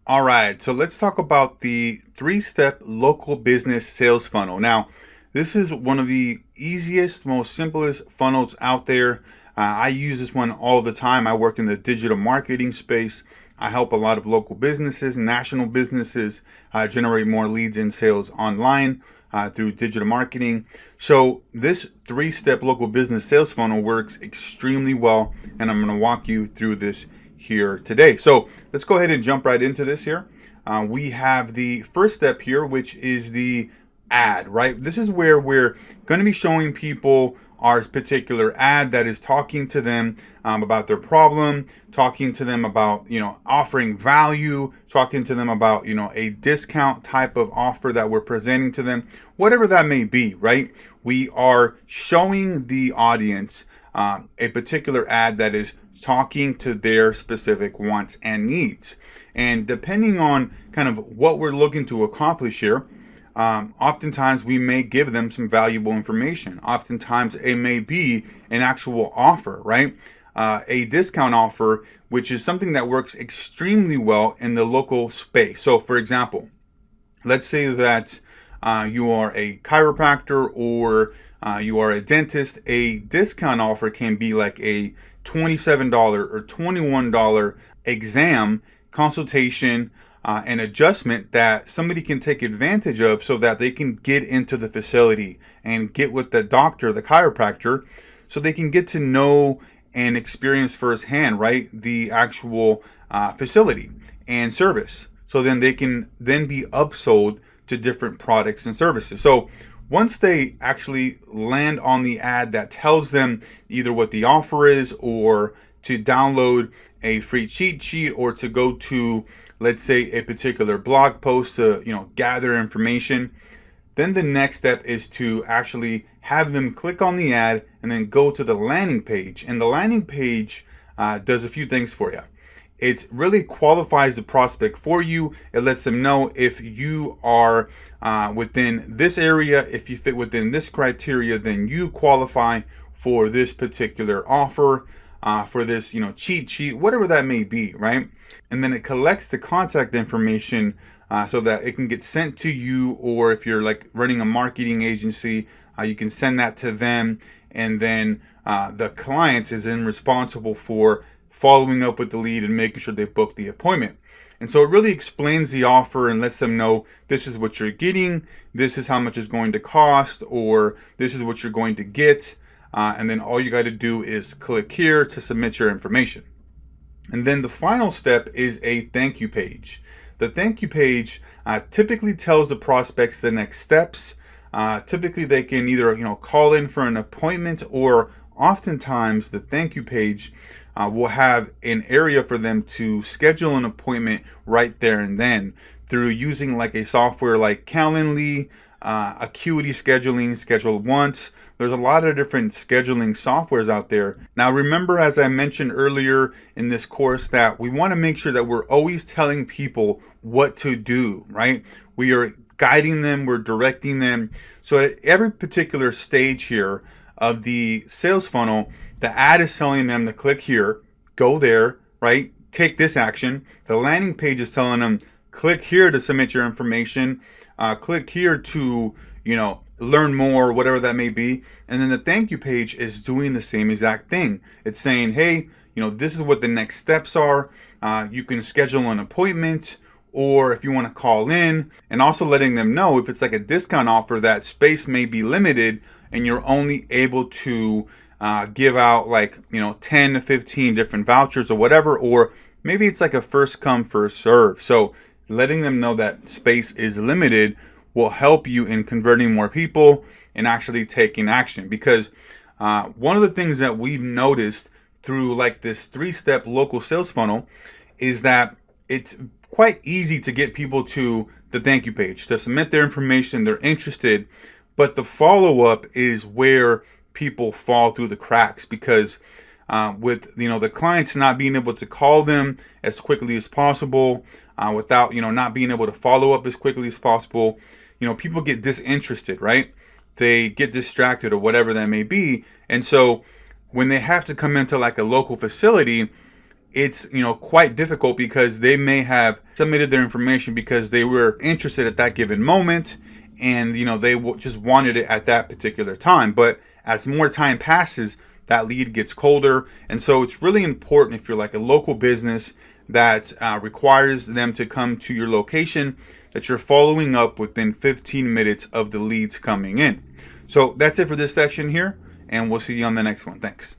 All right, so let's talk about the three-step local business sales funnel. Now, this is one of the easiest, most simplest funnels out there. I use this one all the time. I work in the digital marketing space. I help a lot of local businesses, national businesses, generate more leads and sales online through digital marketing. So this three-step local business sales funnel works extremely well, and I'm going to walk you through this here today. So let's go ahead and jump right into this here. We have the first step here, which is the ad, right? This is where we're going to be showing people our particular ad that is talking to them about their problem, talking to them about, offering value, talking to them about, a discount type of offer that we're presenting to them, whatever that may be, right? We are showing the audience a particular ad that is talking to their specific wants and needs. And depending on kind of what we're looking to accomplish here, oftentimes we may give them some valuable information. Oftentimes it may be an actual offer, right? A discount offer, which is something that works extremely well in the local space. So for example, let's say that you are a chiropractor or you are a dentist. A discount offer can be like a $27 or $21 exam consultation and adjustment that somebody can take advantage of so that they can get into the facility and get with the doctor, the chiropractor, so they can get to know and experience firsthand, right, the actual facility and service. So then they can then be upsold to different products and services. So once they actually land on the ad that tells them either what the offer is or to download a free cheat sheet or to go to, let's say, a particular blog post to, gather information, then the next step is to actually have them click on the ad and then go to the landing page. And the landing page does a few things for you. It really qualifies the prospect for you. It lets them know if you are within this area, if you fit within this criteria, then you qualify for this particular offer, for this, cheat sheet, whatever that may be, right? And then it collects the contact information so that it can get sent to you, or if you're like running a marketing agency, you can send that to them, and then the client is then responsible for following up with the lead and making sure they book the appointment. And so it really explains the offer and lets them know this is what you're getting, this is how much it's going to cost, or this is what you're going to get. And then all you got to do is click here to submit your information. And then the final step is a thank you page. The thank you page typically tells the prospects the next steps. Typically they can either call in for an appointment, or oftentimes the thank you page will have an area for them to schedule an appointment right there and then through using like a software like Calendly, Acuity Scheduling, Schedule Once. There's a lot of different scheduling softwares out there. Now remember, as I mentioned earlier in this course, that we want to make sure that we're always telling people what to do, right? We are guiding them, we're directing them. So at every particular stage here of the sales funnel, the ad is telling them to click here, go there, right? Take this action. The landing page is telling them click here to submit your information, click here to, learn more, whatever that may be. And then the thank you page is doing the same exact thing. It's saying, hey, this is what the next steps are. You can schedule an appointment, or if you want to call in, and also letting them know if it's like a discount offer that space may be limited and you're only able to give out like 10 to 15 different vouchers or whatever, or maybe it's like a first come first serve. So letting them know that space is limited will help you in converting more people and actually taking action. Because one of the things that we've noticed through like this three-step local sales funnel is that it's quite easy to get people to the thank you page to submit their information, they're interested, but the follow-up is where people fall through the cracks, because with the clients not being able to call them as quickly as possible, without not being able to follow up as quickly as possible, people get disinterested, right? They get distracted or whatever that may be. And so when they have to come into like a local facility, it's quite difficult because they may have submitted their information because they were interested at that given moment, and they just wanted it at that particular time. But as more time passes, that lead gets colder. And so it's really important, if you're like a local business that requires them to come to your location, that you're following up within 15 minutes of the leads coming in. So that's it for this section here, and we'll see you on the next one. Thanks.